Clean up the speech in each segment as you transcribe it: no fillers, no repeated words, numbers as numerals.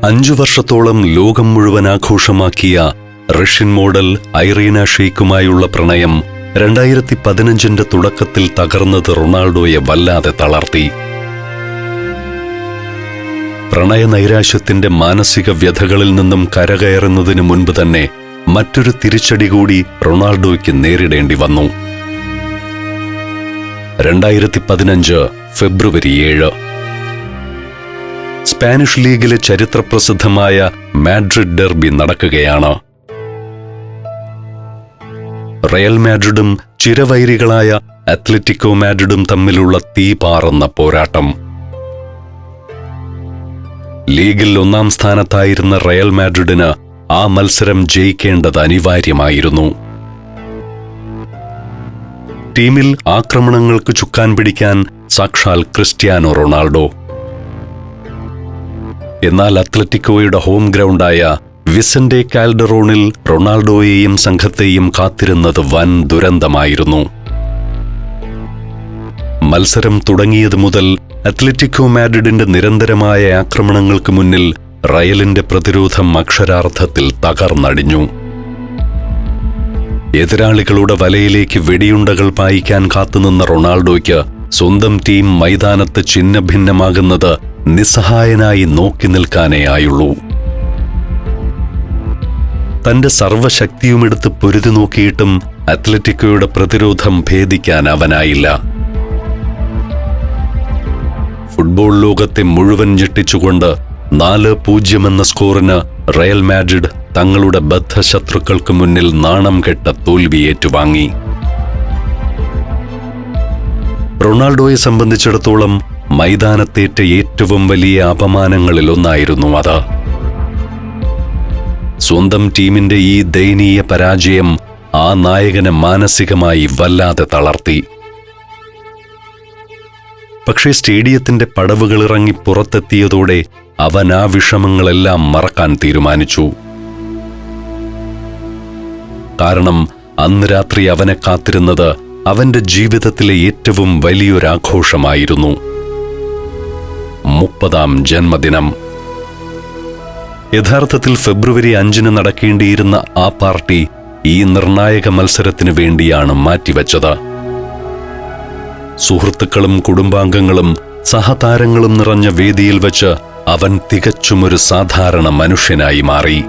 5 വർഷത്തോളം ലോകം മുഴുവൻ ആഘോഷമാക്കിയ റഷ്യൻ മോഡൽ ഐറീന ഷെയ്ക്കുമായുള്ള പ്രണയം 2015 തുടക്കത്തിൽ തകർന്നത് റൊണാൾഡോയെ വല്ലാതെ തളർത്തി. പ്രണയനൈരാശ്യത്തിന്റെ മാനസിക വ്യഥകളിൽ നിന്നും കരകയറുന്നതിന് മുൻപ് തന്നെ മറ്റൊരു തിരിച്ചടി കൂടി റൊണാൾഡോയ്ക്ക് നേരിടേണ്ടി വന്നു. 2015 ഫെബ്രുവരി 7 സ്പാനിഷ് ലീഗിലെ ചരിത്രപ്രസിദ്ധമായ മാഡ്രിഡ് ഡെർബി നടക്കുകയാണ്. റയൽ മാഡ്രിഡും ചിരവൈരികളായ അത്ലറ്റിക്കോ മാഡ്രിഡും തമ്മിലുള്ള തീപാറുന്ന പോരാട്ടം. ലീഗിൽ 1-ാം സ്ഥാനത്തായിരുന്ന റയൽ മാഡ്രിഡിന് ആ മത്സരം ജയിക്കേണ്ടത് അനിവാര്യമായിരുന്നു. ടീമിൽ ആക്രമണങ്ങൾക്ക് ചുക്കാൻ പിടിക്കാൻ സാക്ഷാൽ ക്രിസ്ത്യാനോ റൊണാൾഡോ. എന്നാൽ അത്ലറ്റിക്കോയുടെ ഹോം ഗ്രൗണ്ടായ വിസന്റെ കാൽഡറോണിൽ റൊണാൾഡോയെയും സംഘത്തെയും കാത്തിരുന്നത് വൻ ദുരന്തമായിരുന്നു. മത്സരം തുടങ്ങിയത് മുതൽ അത്ലറ്റിക്കോ മാഡ്രിഡിന്റെ നിരന്തരമായ ആക്രമണങ്ങൾക്ക് മുന്നിൽ റയലിന്റെ പ്രതിരോധം അക്ഷരാർത്ഥത്തിൽ തകർന്നടിഞ്ഞു. എതിരാളികളുടെ വലയിലേക്ക് വെടിയുണ്ടകൾ പായിക്കാൻ കാത്തുനിന്ന റൊണാൾഡോയ്ക്ക് സ്വന്തം ടീം മൈതാനത്ത് ഛിന്നഭിന്നമാകുന്നത് നിസ്സഹായനായി നോക്കി നിൽക്കാനേ ആയുള്ളൂ. തന്റെ സർവശക്തിയുമെടുത്ത് പൊരുതി നോക്കിയിട്ടും അത്ലറ്റിക്കോയുടെ പ്രതിരോധം ഭേദിക്കാൻ അവനായില്ല. ഫുട്ബോൾ ലോകത്തെ മുഴുവൻ ഞെട്ടിച്ചുകൊണ്ട് 4-0 എന്ന സ്കോറിന് റയൽ മാഡ്രിഡ് തങ്ങളുടെ ബദ്ധശത്രുക്കൾക്ക് മുന്നിൽ നാണം കെട്ട തോൽവി ഏറ്റുവാങ്ങി. റൊണാൾഡോയെ സംബന്ധിച്ചിടത്തോളം മൈതാനത്തേറ്റ ഏറ്റവും വലിയ അപമാനങ്ങളിലൊന്നായിരുന്നു അത്. സ്വന്തം ടീമിന്റെ ഈ ദയനീയ പരാജയം ആ നായകനെ മാനസികമായി വല്ലാതെ തളർത്തി. പക്ഷേ സ്റ്റേഡിയത്തിന്റെ പടവുകളിറങ്ങി പുറത്തെത്തിയതോടെ അവൻ ആ വിഷമങ്ങളെല്ലാം മറക്കാൻ തീരുമാനിച്ചു. കാരണം അന്ന് രാത്രി അവനെ കാത്തിരുന്നത് അവന്റെ ജീവിതത്തിലെ ഏറ്റവും വലിയൊരാഘോഷമായിരുന്നു. 30-ാം ജന്മദിനം. യഥാർത്ഥത്തിൽ ഫെബ്രുവരി 5 നടക്കേണ്ടിയിരുന്ന ആ പാർട്ടി ഈ നിർണായക മത്സരത്തിന് വേണ്ടിയാണ് മാറ്റിവെച്ചത്. സുഹൃത്തുക്കളും കുടുംബാംഗങ്ങളും സഹതാരങ്ങളും നിറഞ്ഞ വേദിയിൽ വെച്ച് അവൻ തികച്ചുമൊരു സാധാരണ മനുഷ്യനായി മാറി.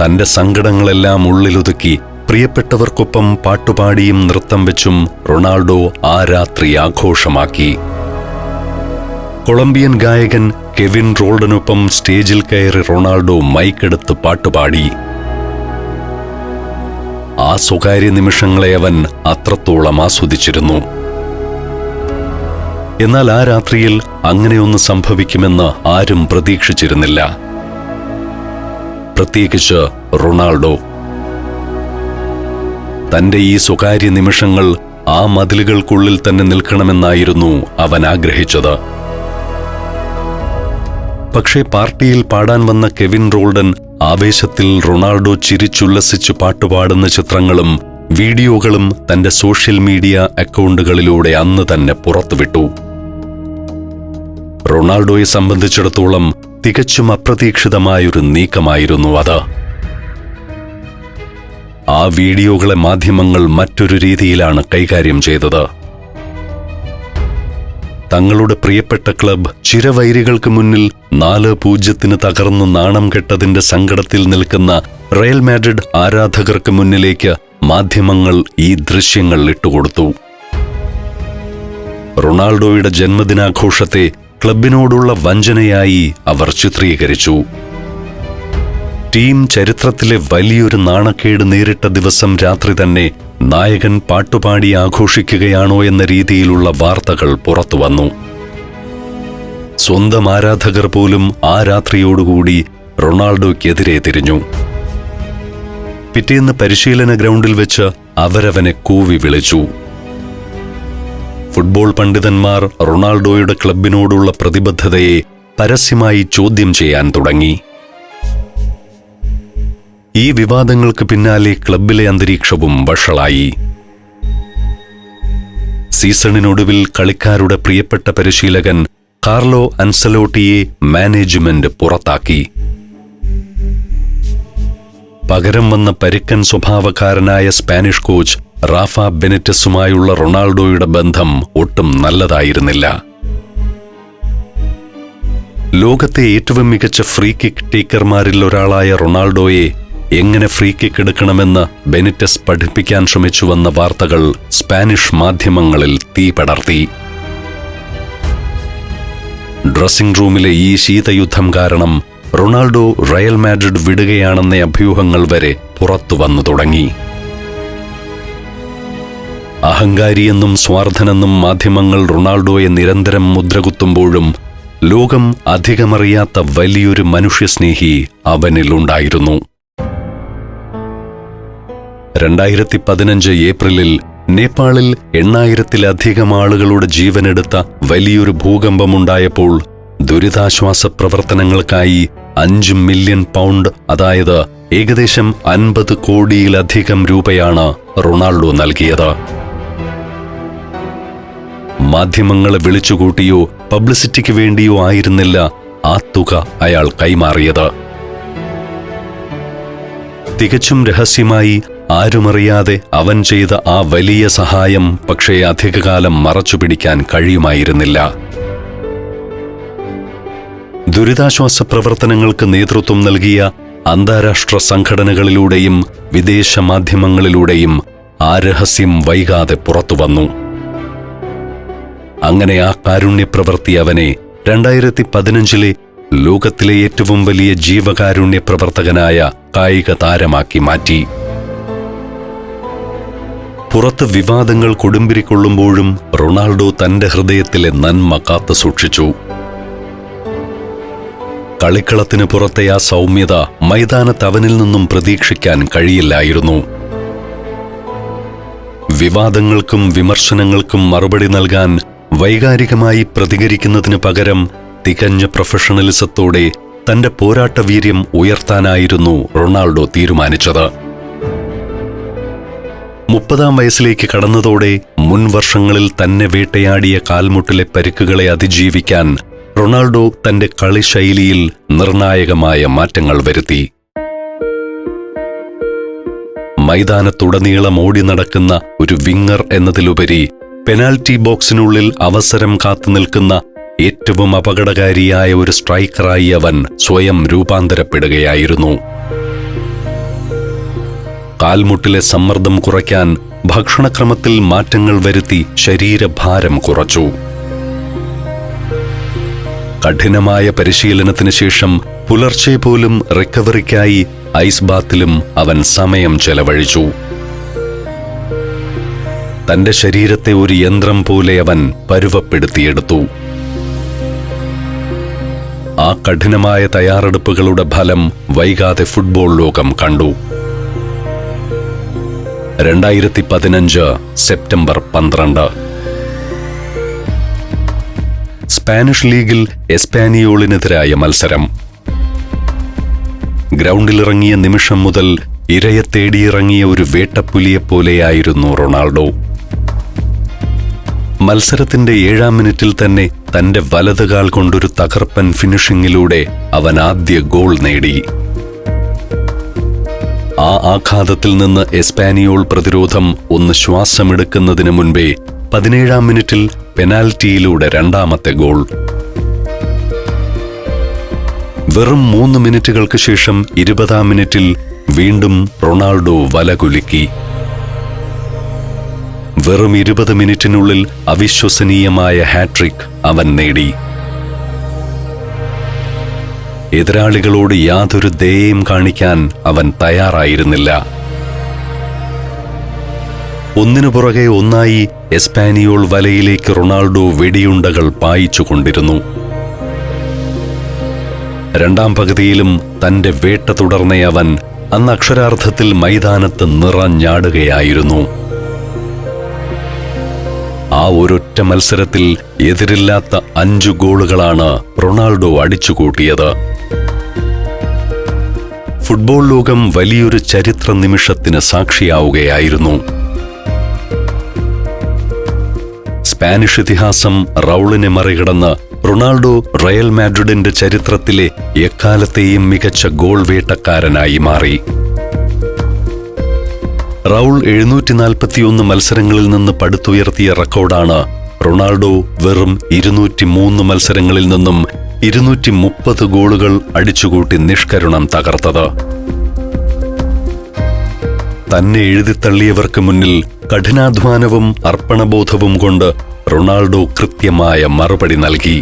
തന്റെ സങ്കടങ്ങളെല്ലാം ഉള്ളിലൊതുക്കി പ്രിയപ്പെട്ടവർക്കൊപ്പം പാട്ടുപാടിയും നൃത്തം വെച്ചും റൊണാൾഡോ ആ രാത്രി ആഘോഷമാക്കി. കൊളംബിയൻ ഗായകൻ കെവിൻ റോൾഡനൊപ്പം സ്റ്റേജിൽ കയറി റൊണാൾഡോ മൈക്കെടുത്ത് പാട്ടുപാടി. ആ സ്വകാര്യ നിമിഷങ്ങളെ അവൻ അത്രത്തോളം ആസ്വദിച്ചിരുന്നു. എന്നാൽ ആ രാത്രിയിൽ അങ്ങനെയൊന്ന് സംഭവിക്കുമെന്ന് ആരും പ്രതീക്ഷിച്ചിരുന്നില്ല, പ്രത്യേകിച്ച് റൊണാൾഡോ. തന്റെ ഈ സ്വകാര്യ നിമിഷങ്ങൾ ആ മതിലുകൾക്കുള്ളിൽ തന്നെ നിൽക്കണമെന്നായിരുന്നു അവൻ ആഗ്രഹിച്ചത്. പക്ഷേ പാർട്ടിയിൽ പാടാൻ വന്ന കെവിൻ റോൾഡൻ ആവേശത്തിൽ റൊണാൾഡോ ചിരിച്ചുല്ലസിച്ചു പാട്ടുപാടുന്ന ചിത്രങ്ങളും വീഡിയോകളും തന്റെ സോഷ്യൽ മീഡിയ അക്കൗണ്ടുകളിലൂടെ അന്ന് തന്നെ പുറത്തുവിട്ടു. റൊണാൾഡോയെ സംബന്ധിച്ചിടത്തോളം തികച്ചും അപ്രതീക്ഷിതമായൊരു നീക്കമായിരുന്നു അത്. ആ വീഡിയോകളെ മാധ്യമങ്ങൾ മറ്റൊരു രീതിയിലാണ് കൈകാര്യം ചെയ്തത്. തങ്ങളുടെ പ്രിയപ്പെട്ട ക്ലബ് ചിരവൈരികൾക്ക് മുന്നിൽ 4-0 തകർന്നു നാണം കെട്ടതിന്റെ സങ്കടത്തിൽ നിൽക്കുന്ന റയൽ മാഡ്രിഡ് ആരാധകർക്ക് മുന്നിലേക്ക് മാധ്യമങ്ങൾ ഈ ദൃശ്യങ്ങൾ ഇട്ടുകൊടുത്തു. റൊണാൾഡോയുടെ ജന്മദിനാഘോഷത്തെ ക്ലബിനോടുള്ള വഞ്ചനയായി അവർ ചിത്രീകരിച്ചു. ടീം ചരിത്രത്തിലെ വലിയൊരു നാണക്കേട് നേരിട്ട ദിവസം രാത്രി തന്നെ നായകൻ പാട്ടുപാടി ആഘോഷിക്കുകയാണോ എന്ന രീതിയിലുള്ള വാർത്തകൾ പുറത്തുവന്നു. സ്വന്തം ആരാധകർ പോലും ആ രാത്രിയോടുകൂടി റൊണാൾഡോയ്ക്കെതിരെ തിരിഞ്ഞു. പിറ്റേന്ന് പരിശീലന ഗ്രൗണ്ടിൽ വെച്ച് അവരവനെ കൂവി വിളിച്ചു. ഫുട്ബോൾ പണ്ഡിതന്മാർ റൊണാൾഡോയുടെ ക്ലബിനോടുള്ള പ്രതിബദ്ധതയെ പരസ്യമായി ചോദ്യം ചെയ്യാൻ തുടങ്ങി. ഈ വിവാദങ്ങൾക്ക് പിന്നാലെ ക്ലബിലെ അന്തരീക്ഷവും വഷളായി. സീസണിനൊടുവിൽ കളിക്കാരുടെ പ്രിയപ്പെട്ട പരിശീലകൻ കാർലോ അൻസലോട്ടിയെ മാനേജ്മെന്റ് പുറത്താക്കി. പകരം വന്ന പരുക്കൻ സ്വഭാവക്കാരനായ സ്പാനിഷ് കോച്ച് റാഫ ബെനിറ്റസുമായുള്ള റൊണാൾഡോയുടെ ബന്ധം ഒട്ടും നല്ലതായിരുന്നില്ല. ലോകത്തെ ഏറ്റവും മികച്ച ഫ്രീ കിക്ക് ടേക്കർമാരിൽ ഒരാളായ റൊണാൾഡോയെ എങ്ങനെ ഫ്രീ കിക്ക് എടുക്കണമെന്ന് ബെനിറ്റസ് പഠിപ്പിക്കാൻ ശ്രമിച്ചുവെന്ന വാർത്തകൾ സ്പാനിഷ് മാധ്യമങ്ങളിൽ തീ പടർത്തി. ഡ്രസ്സിംഗ് റൂമിലെ ഈ ശീതയുദ്ധം കാരണം റൊണാൾഡോ റയൽ മാഡ്രിഡ് വിടുകയാണെന്ന അഭ്യൂഹങ്ങൾ വരെ പുറത്തു വന്നു തുടങ്ങി. അഹങ്കാരിയെന്നും സ്വാർത്ഥനെന്നും മാധ്യമങ്ങൾ റൊണാൾഡോയെ നിരന്തരം മുദ്രകുത്തുമ്പോഴും ലോകം അധികമറിയാത്ത വലിയൊരു മനുഷ്യസ്നേഹി അവനിലുണ്ടായിരുന്നു. 2015 ഏപ്രിലിൽ നേപ്പാളിൽ 8,000-ത്തിലധികം ആളുകളുടെ ജീവനെടുത്ത വലിയൊരു ഭൂകമ്പമുണ്ടായപ്പോൾ ദുരിതാശ്വാസ പ്രവർത്തനങ്ങൾക്കായി 5 മില്യൺ പൗണ്ട്, അതായത് ഏകദേശം 50 കോടിയിലധികം രൂപയാണ് റൊണാൾഡോ നൽകിയത്. മാധ്യമങ്ങളെ വിളിച്ചുകൂട്ടിയോ പബ്ലിസിറ്റിക്ക് വേണ്ടിയോ ആയിരുന്നില്ല ആ തുക അയാൾ കൈമാറിയത്. തികച്ചും രഹസ്യമായി ആരുമറിയാതെ അവൻ ചെയ്ത ആ വലിയ സഹായം പക്ഷേ അധികകാലം മറച്ചുപിടിക്കാൻ കഴിയുമായിരുന്നില്ല. ദുരിതാശ്വാസ പ്രവർത്തനങ്ങൾക്ക് നേതൃത്വം നൽകിയ അന്താരാഷ്ട്ര സംഘടനകളിലൂടെയും വിദേശ മാധ്യമങ്ങളിലൂടെയും ആ രഹസ്യം വൈകാതെ പുറത്തുവന്നു. അങ്ങനെ ആ കാരുണ്യപ്രവൃത്തി അവനെ 2015 ലോകത്തിലെ ഏറ്റവും വലിയ ജീവകാരുണ്യ പ്രവർത്തകനായ കായിക താരമാക്കി മാറ്റി. പുറത്ത് വിവാദങ്ങൾ കൊടുമ്പിരിക്കൊള്ളുമ്പോഴും റൊണാൾഡോ തന്റെ ഹൃദയത്തിലെ നന്മ കാത്തു സൂക്ഷിച്ചു. കളിക്കളത്തിന് പുറത്തെ ആ സൗമ്യത മൈതാനത്ത് അവനിൽ നിന്നും പ്രതീക്ഷിക്കാൻ കഴിയില്ലായിരുന്നു. വിവാദങ്ങൾക്കും വിമർശനങ്ങൾക്കും മറുപടി നൽകാൻ വൈകാരികമായി പ്രതികരിക്കുന്നതിന് പകരം തികഞ്ഞ പ്രൊഫഷണലിസത്തോടെ തന്റെ പോരാട്ടവീര്യം ഉയർത്താനായിരുന്നു റൊണാൾഡോ തീരുമാനിച്ചത്. 30-ാം വയസ്സിലേക്ക് കടന്നതോടെ മുൻ വർഷങ്ങളിൽ തന്നെ വേട്ടയാടിയ കാൽമുട്ടിലെ പരിക്കുകളെ അതിജീവിക്കാൻ റൊണാൾഡോ തന്റെ കളിശൈലിയിൽ നിർണായകമായ മാറ്റങ്ങൾ വരുത്തി. മൈതാനത്തുടനീളം ഓടി നടക്കുന്ന ഒരു വിങ്ങർ എന്നതിലുപരി പെനാൽറ്റി ബോക്സിനുള്ളിൽ അവസരം കാത്തുനിൽക്കുന്ന ഏറ്റവും അപകടകാരിയായ ഒരു സ്ട്രൈക്കറായി അവൻ സ്വയം രൂപാന്തരപ്പെടുകയായിരുന്നു. കാൽമുട്ടിലെ സമ്മർദ്ദം കുറയ്ക്കാൻ ഭക്ഷണക്രമത്തിൽ മാറ്റങ്ങൾ വരുത്തി ശരീരഭാരം കുറച്ചു. കഠിനമായ പരിശീലനത്തിന് ശേഷം പുലർച്ചെ പോലും റിക്കവറിക്കായി ഐസ് ബാത്തിലും അവൻ സമയം ചെലവഴിച്ചു. തന്റെ ശരീരത്തെ ഒരു യന്ത്രം പോലെ അവൻ പരുവപ്പെടുത്തിയെടുത്തു. ആ കഠിനമായ തയ്യാറെടുപ്പുകളുടെ ഫലം വൈകാതെ ഫുട്ബോൾ ലോകം കണ്ടു. 2015 സെപ്റ്റംബർ 12 സ്പാനിഷ് ലീഗിൽ എസ്പാനിയോളിനെതിരായ മത്സരം. ഗ്രൗണ്ടിലിറങ്ങിയ നിമിഷം മുതൽ ഇരയെ തേടിയിറങ്ങിയ ഒരു വേട്ടപ്പുലിയെപ്പോലെയായിരുന്നു റൊണാൾഡോ. മത്സരത്തിന്റെ 7-ാം മിനിറ്റിൽ തന്നെ തന്റെ വലതുകാൽ കൊണ്ടൊരു തകർപ്പൻ ഫിനിഷിംഗിലൂടെ അവൻ ആദ്യ ഗോൾ നേടി. ആ ആഘാതത്തിൽ നിന്ന് എസ്പാനിയോൾ പ്രതിരോധം ഒന്ന് ശ്വാസമെടുക്കുന്നതിന് മുൻപേ 17-ാം മിനിറ്റിൽ പെനാൽറ്റിയിലൂടെ 2ാമത്തെ ഗോൾ. വെറും 3 മിനിറ്റുകൾക്ക് ശേഷം 20-ാം മിനിറ്റിൽ വീണ്ടും റൊണാൾഡോ വലകുലുക്കി. വെറും 20 മിനിറ്റിനുള്ളിൽ അവിശ്വസനീയമായ ഹാട്രിക് അവൻ നേടി. എതിരാളികളോട് യാതൊരു ദയയും കാണിക്കാൻ അവൻ തയ്യാറായിരുന്നില്ല. ഒന്നിനു പുറകെ ഒന്നായി എസ്പാനിയോൾ വലയിലേക്ക് റൊണാൾഡോ വെടിയുണ്ടകൾ പായിച്ചുകൊണ്ടിരുന്നു. 2ാം പകുതിയിലും തന്റെ വേട്ട തുടർന്ന അവൻ അന്ന് അക്ഷരാർത്ഥത്തിൽ മൈതാനത്ത് നിറഞ്ഞാടുകയായിരുന്നു. ആ ഒരൊറ്റ മത്സരത്തിൽ എതിരില്ലാത്ത 5 ഗോളുകളാണ് റൊണാൾഡോ അടിച്ചുകൂട്ടിയത്. ഫുട്ബോൾ ലോകം വലിയൊരു ചരിത്ര നിമിഷത്തിന് സാക്ഷിയാവുകയായിരുന്നു. സ്പാനിഷ് ഇതിഹാസം റൗളിനെ മറികടന്ന് റൊണാൾഡോ റയൽ മാഡ്രിഡിന്റെ ചരിത്രത്തിലെ എക്കാലത്തെയും മികച്ച ഗോൾ വേട്ടക്കാരനായി മാറി. റൗൾ 741 മത്സരങ്ങളിൽ നിന്ന് പടുത്തുയർത്തിയ റെക്കോർഡാണ് റൊണാൾഡോ വെറും 203 മത്സരങ്ങളിൽ നിന്നും 230 ഗോളുകൾ അടിച്ചുകൂട്ടി നിഷ്കരുണം തകർത്തത്. തന്നെ എഴുതിത്തള്ളിയവർക്ക് മുന്നിൽ കഠിനാധ്വാനവും അർപ്പണബോധവും കൊണ്ട് റൊണാൾഡോ കൃത്യമായ മറുപടി നൽകി.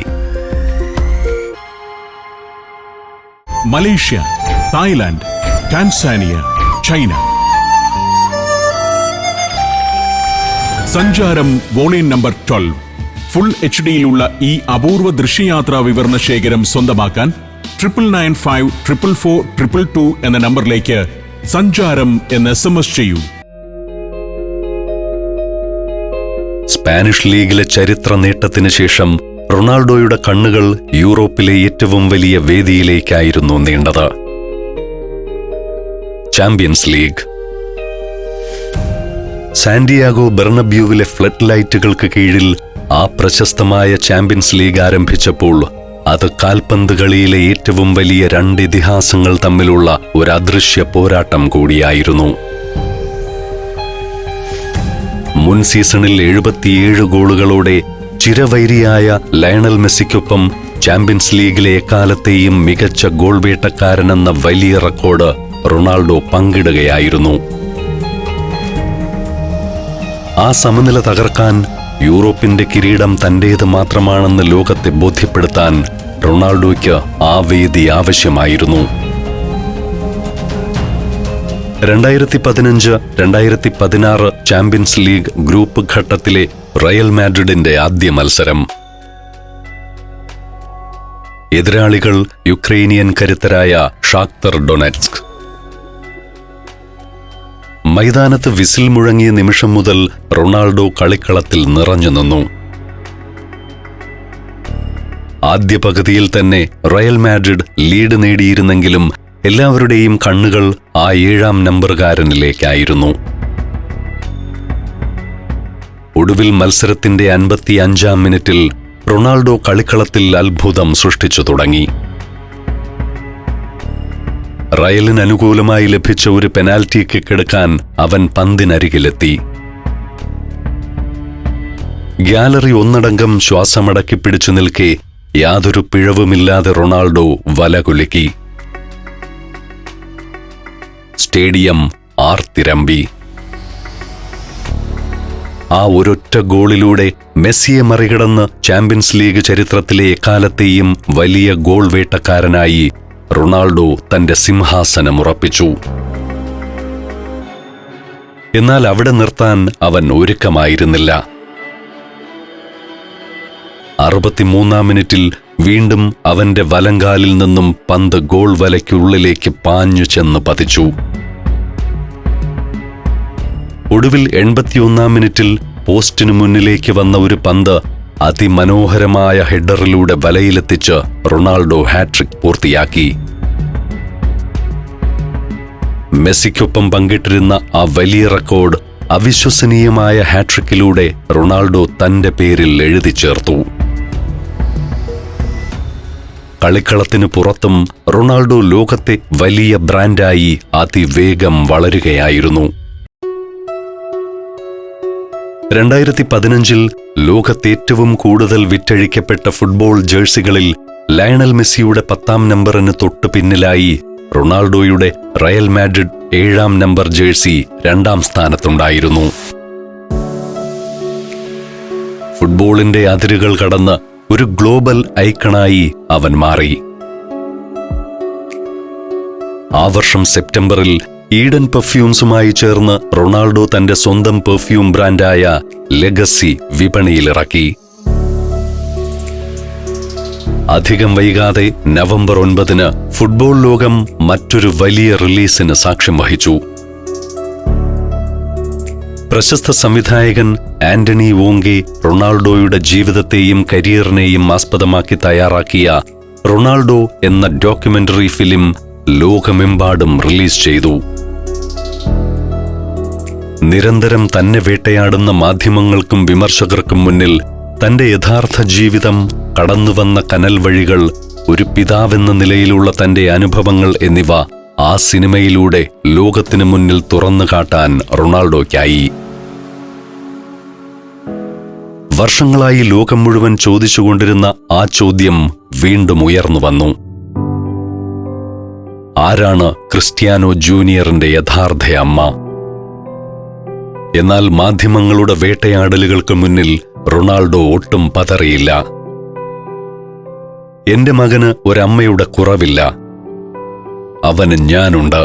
Malaysia, Thailand, Tanzania, China. സഞ്ചാരം വോളിയം നമ്പർ 12. ഫുൾ HD-യിലുള്ള ഈ അപൂർവ ദൃശ്യയാത്രാ വിവരണ ശേഖരം സ്വന്തമാക്കാൻ 9995444222 എന്ന നമ്പറിലേക്ക് സഞ്ചാരം എന്ന് SMS ചെയ്യൂ. സ്പാനിഷ് ലീഗിലെ ചരിത്ര നേട്ടത്തിന് ശേഷം റൊണാൾഡോയുടെ കണ്ണുകൾ യൂറോപ്പിലെ ഏറ്റവും വലിയ വേദിയിലേക്കായിരുന്നു നീണ്ടത്. Champions league. സാന്റിയാഗോ ബെർണബ്യൂവിലെ ഫ്ലഡ് ലൈറ്റുകൾക്ക് കീഴിൽ ആ പ്രശസ്തമായ ചാമ്പ്യൻസ് ലീഗ് ആരംഭിച്ചപ്പോൾ അത് കാൽപന്ത് കളിയിലെ ഏറ്റവും വലിയ 2 ഇതിഹാസങ്ങൾ തമ്മിലുള്ള ഒരു അദൃശ്യ പോരാട്ടം കൂടിയായിരുന്നു. മുൻ സീസണിൽ 77 ഗോളുകളോടെ ചിരവൈരിയായ ലയണൽ മെസ്സിക്കൊപ്പം ചാമ്പ്യൻസ് ലീഗിലെ എക്കാലത്തെയും മികച്ച ഗോൾ വേട്ടക്കാരനെന്ന വലിയ റെക്കോർഡ് റൊണാൾഡോ പങ്കിടുകയായിരുന്നു. ആ സമനില തകർക്കാൻ യൂറോപ്പിന്റെ കിരീടം തന്റേത് മാത്രമാണെന്ന് ലോകത്തെ ബോധ്യപ്പെടുത്താൻ റൊണാൾഡോയ്ക്ക് ആ വേദി ആവശ്യമായിരുന്നു. 2015-2016 ചാമ്പ്യൻസ് ലീഗ് ഗ്രൂപ്പ് ഘട്ടത്തിലെ റയൽ മാഡ്രിഡിന്റെ ആദ്യ മത്സരം. എതിരാളികൾ യുക്രൈനിയൻ കരുത്തരായ ഷാക്തർ ഡൊണറ്റ്സ്ക്. മൈതാനത്ത് വിസിൽ മുഴങ്ങിയ നിമിഷം മുതൽ റൊണാൾഡോ കളിക്കളത്തിൽ നിറഞ്ഞു നിന്നു. ആദ്യ പകുതിയിൽ തന്നെ റയൽ മാഡ്രിഡ് ലീഡ് നേടിയിരുന്നെങ്കിലും എല്ലാവരുടെയും കണ്ണുകൾ ആ 7-ാം നമ്പറുകാരനിലേക്കായിരുന്നു. ഒടുവിൽ മത്സരത്തിന്റെ 55-ാം മിനിറ്റിൽ റൊണാൾഡോ കളിക്കളത്തിൽ അത്ഭുതം സൃഷ്ടിച്ചു തുടങ്ങി. റയലിന് അനുകൂലമായി ലഭിച്ച ഒരു പെനാൽറ്റി കിക്ക് എടുക്കാൻ അവൻ പന്തിനരികിലെത്തി. ഗ്യാലറി ഒന്നടങ്കം ശ്വാസമടക്കി പിടിച്ചു നിൽക്കെ യാതൊരു പിഴവുമില്ലാതെ റൊണാൾഡോ വലകുലുക്കി. സ്റ്റേഡിയം ആർത്തിരമ്പി. ആ ഒരൊറ്റ ഗോളിലൂടെ മെസ്സിയെ മറികടന്ന് ചാമ്പ്യൻസ് ലീഗ് ചരിത്രത്തിലെ എക്കാലത്തെയും വലിയ ഗോൾ വേട്ടക്കാരനായി റൊണാൾഡോ തന്റെ സിംഹാസനം ഉറപ്പിച്ചു. എന്നാൽ അവിടെ നിർത്താൻ അവൻ ഒരുക്കമായിരുന്നില്ല. 63-ാം മിനിറ്റിൽ വീണ്ടും അവന്റെ വലങ്കാലിൽ നിന്നും പന്ത് ഗോൾ വലയ്ക്കുള്ളിലേക്ക് പാഞ്ഞു ചെന്ന് പതിച്ചു. ഒടുവിൽ 81-ാം മിനിറ്റിൽ പോസ്റ്റിനു മുന്നിലേക്ക് വന്ന ഒരു പന്ത് അതിമനോഹരമായ ഹെഡറിലൂടെ വലയിലെത്തിച്ച് റൊണാൾഡോ ഹാട്രിക് പൂർത്തിയാക്കി. മെസ്സിക്കൊപ്പം പങ്കിട്ടിരുന്ന ആ വലിയ റെക്കോർഡ് അവിശ്വസനീയമായ ഹാട്രിക്കിലൂടെ റൊണാൾഡോ തന്റെ പേരിൽ എഴുതി ചേർത്തു. കളിക്കളത്തിനു പുറത്തും റൊണാൾഡോ ലോകത്തെ വലിയ ബ്രാൻഡായി അതിവേഗം വളരുകയായിരുന്നു. 2015-ൽ ലോകത്തേറ്റവും കൂടുതൽ വിറ്റഴിക്കപ്പെട്ട ഫുട്ബോൾ ജേഴ്സികളിൽ ലയണൽ മെസ്സിയുടെ 10-ാം നമ്പറിന് തൊട്ടു പിന്നിലായി റൊണാൾഡോയുടെ റയൽ മാഡ്രിഡ് 7-ാം നമ്പർ ജേഴ്സി 2-ാം സ്ഥാനത്തുണ്ടായിരുന്നു. ഫുട്ബോളിന്റെ അതിരുകൾ കടന്ന് ഒരു ഗ്ലോബൽ ഐക്കണായി അവൻ മാറി. ആ വർഷം സെപ്റ്റംബറിൽ ഈഡൻ പെർഫ്യൂംസുമായി ചേർന്ന് റൊണാൾഡോ തന്റെ സ്വന്തം പെർഫ്യൂം ബ്രാൻഡായ ലെഗസി വിപണിയിലിറക്കി. അധികം വൈകാതെ നവംബർ 9-ന് ഫുട്ബോൾ ലോകം മറ്റൊരു വലിയ റിലീസിന് സാക്ഷ്യം വഹിച്ചു. പ്രശസ്ത സംവിധായകൻ ആന്റണി വോങ്കെ റൊണാൾഡോയുടെ ജീവിതത്തെയും കരിയറിനെയും ആസ്പദമാക്കി തയ്യാറാക്കിയ റൊണാൾഡോ എന്ന ഡോക്യുമെന്ററി ഫിലിം ലോകമെമ്പാടും റിലീസ് ചെയ്തു. നിരന്തരം തന്നെ വേട്ടയാടുന്ന മാധ്യമങ്ങൾക്കും വിമർശകർക്കും മുന്നിൽ തന്റെ യഥാർത്ഥ ജീവിതം, കടന്നുവന്ന കനൽ വഴികൾ, ഒരു പിതാവെന്ന നിലയിലുള്ള തന്റെ അനുഭവങ്ങൾ എന്നിവ ആ സിനിമയിലൂടെ ലോകത്തിനു മുന്നിൽ തുറന്നു കാട്ടാൻ റൊണാൾഡോയ്ക്കായി. വർഷങ്ങളായി ലോകം മുഴുവൻ ചോദിച്ചുകൊണ്ടിരുന്ന ആ ചോദ്യം വീണ്ടും ഉയർന്നു വന്നു. ആരാണ് ക്രിസ്ത്യാനോ ജൂനിയറിന്റെ യഥാർത്ഥ അമ്മ? എന്നാൽ മാധ്യമങ്ങളുടെ വേട്ടയാടലുകൾക്ക് മുന്നിൽ റൊണാൾഡോ ഒട്ടും പതറിയില്ല. എന്റെ മകന് ഒരമ്മയുടെ കുറവില്ല, അവന് ഞാനുണ്ട്.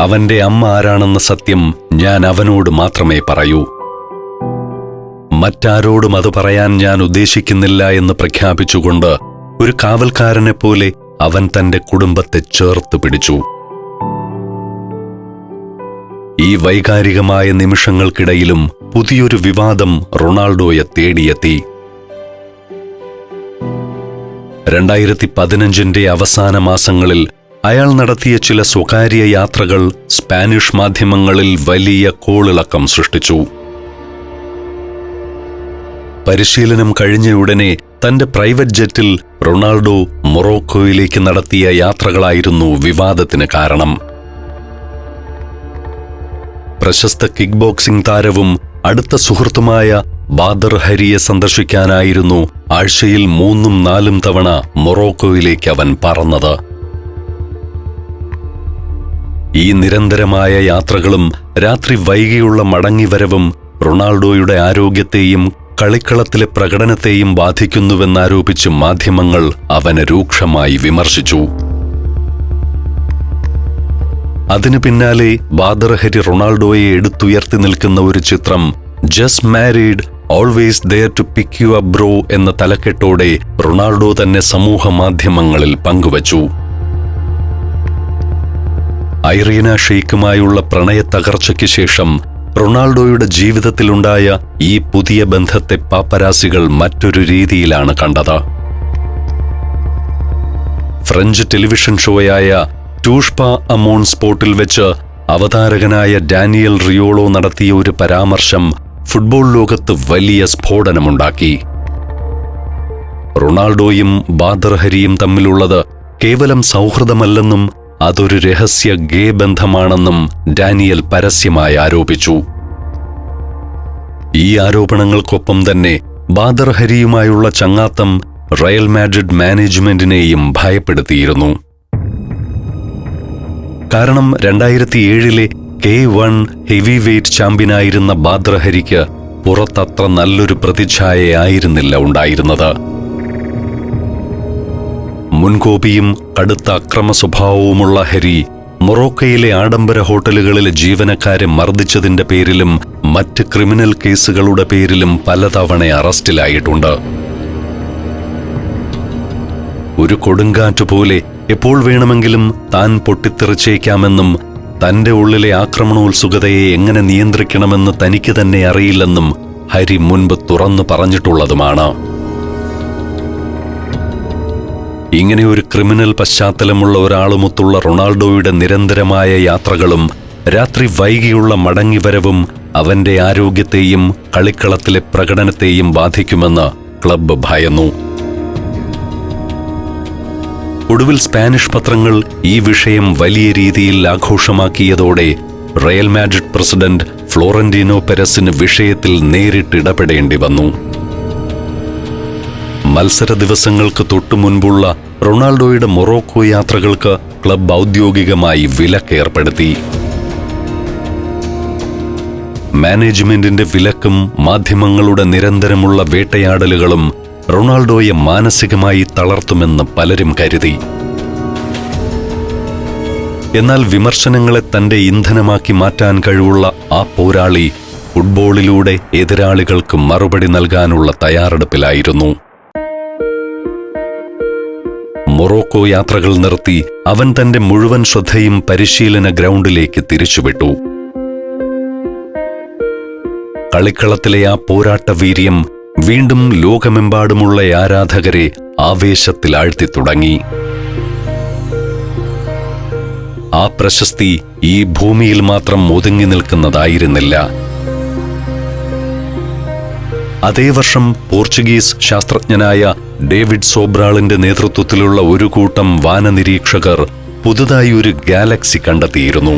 അവന്റെ അമ്മ ആരാണെന്ന സത്യം ഞാൻ അവനോട് മാത്രമേ പറയൂ. മറ്റാരോടും അത് പറയാൻ ഞാൻ ഉദ്ദേശിക്കുന്നില്ല എന്ന് പ്രഖ്യാപിച്ചുകൊണ്ട് ഒരു കാവൽക്കാരനെപ്പോലെ അവൻ തന്റെ കുടുംബത്തെ ചേർത്ത് പിടിച്ചു. ഈ വൈകാരികമായ നിമിഷങ്ങൾക്കിടയിലും പുതിയൊരു വിവാദം റൊണാൾഡോയെ തേടിയെത്തി. 2015 അവസാന മാസങ്ങളിൽ അയാൾ നടത്തിയ ചില സ്വകാര്യ യാത്രകൾ സ്പാനിഷ് മാധ്യമങ്ങളിൽ വലിയ കോളിളക്കം സൃഷ്ടിച്ചു. പരിശീലനം കഴിഞ്ഞയുടനെ തന്റെ പ്രൈവറ്റ് ജെറ്റിൽ റൊണാൾഡോ മൊറോക്കോയിലേക്ക് നടത്തിയ യാത്രകളായിരുന്നു വിവാദത്തിന് കാരണം. പ്രശസ്ത കിക്ക് ബോക്സിംഗ് താരവും അടുത്ത സുഹൃത്തുമായ ബാദർ ഹരിയെ സന്ദർശിക്കാനായിരുന്നു ആഴ്ചയിൽ 3-4 തവണ മൊറോക്കോയിലേക്ക് അവൻ പറന്നത്. ഈ നിരന്തരമായ യാത്രകളും രാത്രി വൈകിയുള്ള മടങ്ങിവരവും റൊണാൾഡോയുടെ ആരോഗ്യത്തെയും കളിക്കളത്തിലെ പ്രകടനത്തെയും ബാധിക്കുന്നുവെന്നാരോപിച്ച് മാധ്യമങ്ങൾ അവനെ രൂക്ഷമായി വിമർശിച്ചു. അതിനു പിന്നാലെ ബാദർ ഹരി റൊണാൾഡോയെ എടുത്തുയർത്തി നിൽക്കുന്ന ഒരു ചിത്രം just married, always there to pick you up bro എന്ന തലക്കെട്ടോടെ റൊണാൾഡോ തന്നെ സമൂഹ മാധ്യമങ്ങളിൽ പങ്കുവച്ചു. ഐറീന ഷെയ്ഖുമായുള്ള പ്രണയ തകർച്ചയ്ക്ക് ശേഷം റൊണാൾഡോയുടെ ജീവിതത്തിലുണ്ടായ ഈ പുതിയ ബന്ധത്തെ പാപ്പരാസികൾ മറ്റൊരു രീതിയിലാണ് കണ്ടത്. ഫ്രഞ്ച് ടെലിവിഷൻ ഷോയായ ടൂഷ്പ അമോൺ സ്പോർട്ടിൽ വെച്ച് അവതാരകനായ ഡാനിയൽ റിയോളോ നടത്തിയ ഒരു പരാമർശം ഫുട്ബോൾ ലോകത്ത് വലിയ സ്ഫോടനമുണ്ടാക്കി. റൊണാൾഡോയും ബാദർ ഹരിയും തമ്മിലുള്ളത് കേവലം സൗഹൃദമല്ലെന്നും അതൊരു രഹസ്യ ഗേ ബന്ധമാണെന്നും ഡാനിയൽ പരസ്യമായി ആരോപിച്ചു. ഈ ആരോപണങ്ങൾക്കൊപ്പം തന്നെ ബാദർ ഹരിയുമായുള്ള ചങ്ങാത്തം റയൽ മാഡ്രിഡ് മാനേജ്മെന്റിനെയും ഭയപ്പെടുത്തിയിരുന്നു. കാരണം 2007 K1 ഹെവി വെയ്റ്റ് ചാമ്പ്യനായിരുന്ന ബാദർ ഹരിക്ക് പുറത്തത്ര നല്ലൊരു പ്രതിച്ഛായയായിരുന്നില്ല ഉണ്ടായിരുന്നത്. മുൻകോപിയും കടുത്ത അക്രമ സ്വഭാവവുമുള്ള ഹരി മൊറോക്കയിലെ ആഡംബര ഹോട്ടലുകളിലെ ജീവനക്കാരെ മർദ്ദിച്ചതിന്റെ പേരിലും മറ്റ് ക്രിമിനൽ കേസുകളുടെ പേരിലും പലതവണ അറസ്റ്റിലായിട്ടുണ്ട്. ഒരു കൊടുങ്കാറ്റുപോലെ എപ്പോൾ വേണമെങ്കിലും താൻ പൊട്ടിത്തെറിച്ചേക്കാമെന്നും തന്റെ ഉള്ളിലെ ആക്രമണോത്സുകതയെ എങ്ങനെ നിയന്ത്രിക്കണമെന്ന് തനിക്ക് തന്നെ അറിയില്ലെന്നും ഹരി മുൻപ് തുറന്നു പറഞ്ഞിട്ടുള്ളതുമാണ്. ഇങ്ങനെ ഒരു ക്രിമിനൽ പശ്ചാത്തലമുള്ള ഒരാളുമൊത്തുള്ള റൊണാൾഡോയുടെ നിരന്തരമായ യാത്രകളും രാത്രി വൈകിയുള്ള മടങ്ങിവരവും അവന്റെ ആരോഗ്യത്തെയും കളിക്കളത്തിലെ പ്രകടനത്തെയും ബാധിക്കുമെന്ന് ക്ലബ്ബ് ഭയന്നു. ഒടുവിൽ സ്പാനിഷ് പത്രങ്ങൾ ഈ വിഷയം വലിയ രീതിയിൽ ആഘോഷമാക്കിയതോടെ റയൽ മാഡ്രിഡ് പ്രസിഡന്റ് ഫ്ലോറന്റീനോ പെരസിന് വിഷയത്തിൽ നേരിട്ടിടപെടേണ്ടി വന്നു. മത്സര ദിവസങ്ങൾക്ക് തൊട്ടു മുൻപുള്ള റൊണാൾഡോയുടെ മൊറോക്കോ യാത്രകൾക്ക് ക്ലബ്ബ് ഔദ്യോഗികമായി വിലക്കേർപ്പെടുത്തി. മാനേജ്മെന്റിന്റെ വിലക്കും മാധ്യമങ്ങളുടെ നിരന്തരമുള്ള വേട്ടയാടലുകളും റൊണാൾഡോയെ മാനസികമായി തളർത്തുമെന്ന് പലരും കരുതി. എന്നാൽ വിമർശനങ്ങളെ തന്റെ ഇന്ധനമാക്കി മാറ്റാൻ കഴിവുള്ള ആ പോരാളി ഫുട്ബോളിലൂടെ എതിരാളികൾക്ക് മറുപടി നൽകാനുള്ള തയ്യാറെടുപ്പിലായിരുന്നു. മൊറോക്കോ യാത്രകൾ നിർത്തി അവൻ തന്റെ മുഴുവൻ ശ്രദ്ധയും പരിശീലന ഗ്രൗണ്ടിലേക്ക് തിരിച്ചുവിട്ടു. കളിക്കളത്തിലെ ആ പോരാട്ട വീര്യം വീണ്ടും ലോകമെമ്പാടുമുള്ള ആരാധകരെ ആവേശത്തിലാഴ്ത്തി തുടങ്ങി. ആ പ്രശസ്തി ഈ ഭൂമിയിൽ മാത്രം ഒതുങ്ങി നിൽക്കുന്നതായിരുന്നില്ല. അതേ വർഷം പോർച്ചുഗീസ് ശാസ്ത്രജ്ഞനായ ഡേവിഡ് സോബ്രാളിന്റെ നേതൃത്വത്തിലുള്ള ഒരു കൂട്ടം വാനനിരീക്ഷകർ പുതുതായി ഒരു ഗാലക്സി കണ്ടെത്തിയിരുന്നു.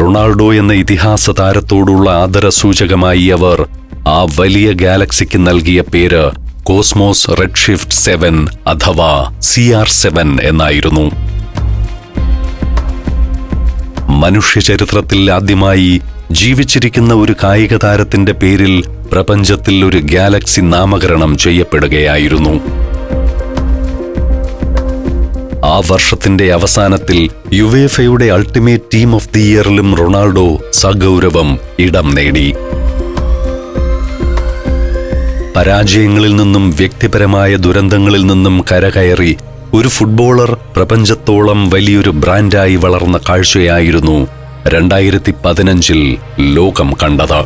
റൊണാൾഡോ എന്ന ഇതിഹാസ താരത്തോടുള്ള ആദരസൂചകമായി അവർ ആ വലിയ ഗാലക്സിക്ക് നൽകിയ പേര് കോസ്മോസ് റെഡ്ഷിഫ്റ്റ് 7 അഥവാ CR7 എന്നായിരുന്നു. മനുഷ്യചരിത്രത്തിൽ ആദ്യമായി ജീവിച്ചിരിക്കുന്ന ഒരു കായിക താരത്തിന്റെ പേരിൽ പ്രപഞ്ചത്തിൽ ഒരു ഗാലക്സി നാമകരണം ചെയ്യപ്പെടുകയായിരുന്നു. ആ വർഷത്തിന്റെ അവസാനത്തിൽ യുവേഫയുടെ അൾട്ടിമേറ്റ് ടീം ഓഫ് ദി ഇയറിലും റൊണാൾഡോ സഗൗരവം ഇടം നേടി. പരാജയങ്ങളിൽ നിന്നും വ്യക്തിപരമായ ദുരന്തങ്ങളിൽ നിന്നും കരകയറി ഒരു ഫുട്ബോളർ പ്രപഞ്ചത്തോളം വലിയൊരു ബ്രാൻഡായി വളർന്ന കാഴ്ചയായിരുന്നു 2015 ലോകം കണ്ടത്.